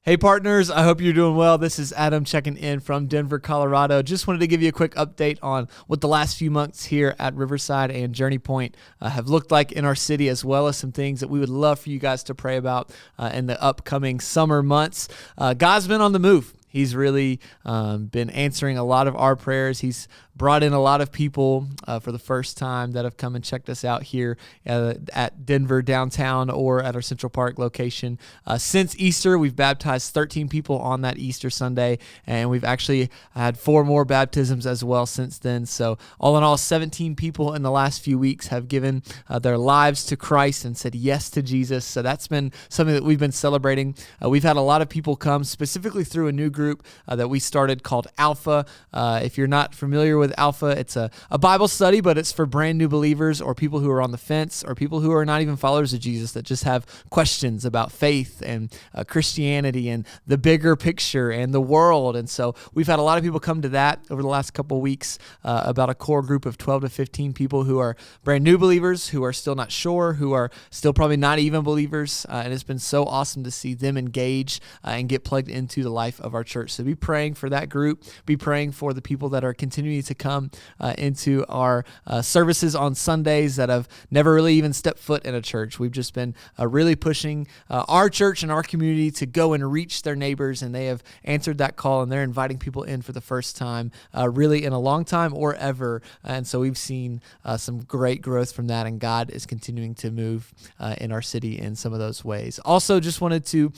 Hey partners, I hope you're doing well. This is Adam checking in from Denver, Colorado. Just wanted to give you a quick update on what the last few months here at Riverside and Journey Point have looked like in our city, as well as some things that we would love for you guys to pray about in the upcoming summer months. God's been on the move. He's really been answering a lot of our prayers. He's brought in a lot of people for the first time that have come and checked us out here at Denver downtown or at our Central Park location. Since Easter, we've baptized 13 people on that Easter Sunday, and we've actually had 4 more baptisms as well since then. So all in all, 17 people in the last few weeks have given their lives to Christ and said yes to Jesus. So that's been something that we've been celebrating. We've had a lot of people come specifically through a new group that we started called Alpha. If you're not familiar with Alpha, it's a Bible study, but it's for brand new believers or people who are on the fence or people who are not even followers of Jesus that just have questions about faith and Christianity and the bigger picture and the world. And so we've had a lot of people come to that over the last couple of weeks, about a core group of 12 to 15 people who are brand new believers, who are still not sure, who are still probably not even believers. And it's been so awesome to see them engage and get plugged into the life of our church. So be praying for that group. Be praying for the people that are continuing to come into our services on Sundays that have never really even stepped foot in a church. We've just been really pushing our church and our community to go and reach their neighbors, and they have answered that call, and they're inviting people in for the first time, really in a long time or ever. And so we've seen some great growth from that, and God is continuing to move in our city in some of those ways. Also, just wanted to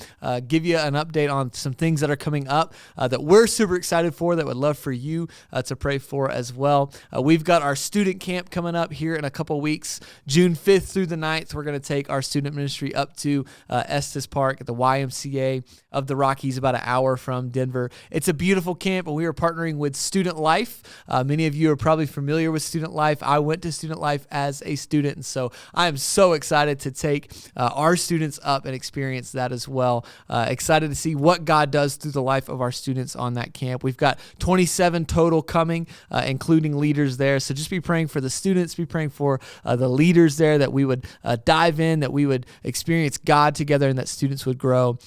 give you an update on some things that are coming up that we're super excited for, that would love for you to pray for as well. We've got our student camp coming up here in a couple weeks. June 5th through the 9th, we're going to take our student ministry up to Estes Park at the YMCA of the Rockies, about an hour from Denver. It's a beautiful camp, and we are partnering with Student Life. Many of you are probably familiar with Student Life. I went to Student Life as a student, and so I am so excited to take our students up and experience that as well. Excited to see what God does through the life of our students on that camp. We've got 27 total coming, including leaders there. So just be praying for the students, be praying for the leaders there, that we would dive in, that we would experience God together, and that students would grow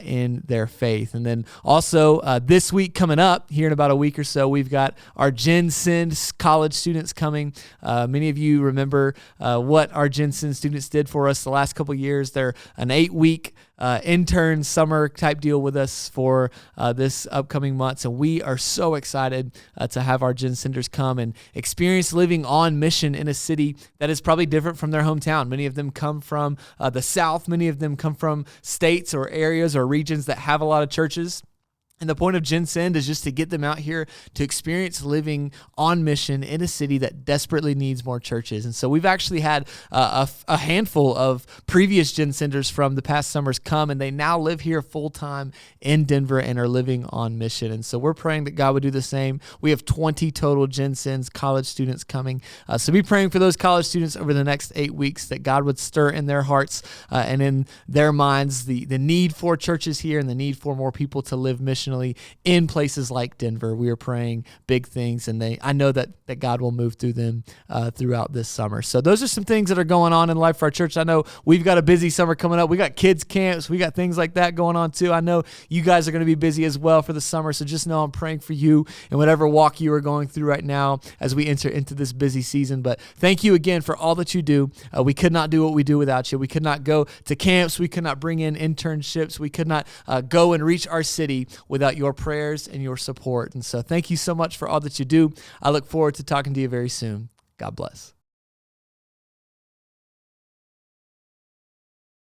in their faith. And then also this week coming up, here in about a week or so, we've got our Gen Send college students coming. Many of you remember what our Gen Send students did for us the last couple of years. They're an 8-week intern summer type deal with us for this upcoming months, and we are so excited to have our Gen Senders come and experience living on mission in a city that is probably different from their hometown. Many of them come from the South. Many of them come from states or areas or regions that have a lot of churches. And the point of Gen Send is just to get them out here to experience living on mission in a city that desperately needs more churches. And so we've actually had a handful of previous Gen Senders from the past summers come, and they now live here full-time in Denver and are living on mission. And so we're praying that God would do the same. We have 20 total Gen Sends college students coming. So be praying for those college students over the next 8 weeks, that God would stir in their hearts and in their minds the need for churches here and the need for more people to live missionally in places like Denver. We are praying big things, and I know that God will move through them throughout this summer. So those are some things that are going on in life for our church. I know we've got a busy summer coming up. We got kids camps. We got things like that going on too. I know you guys are going to be busy as well for the summer. So just know I'm praying for you and whatever walk you are going through right now as we enter into this busy season. But thank you again for all that you do. We could not do what we do without you. We could not go to camps. We could not bring in internships. We could not go and reach our city without your prayers and your support. And so thank you so much for all that you do. I look forward to talking to you very soon. God bless.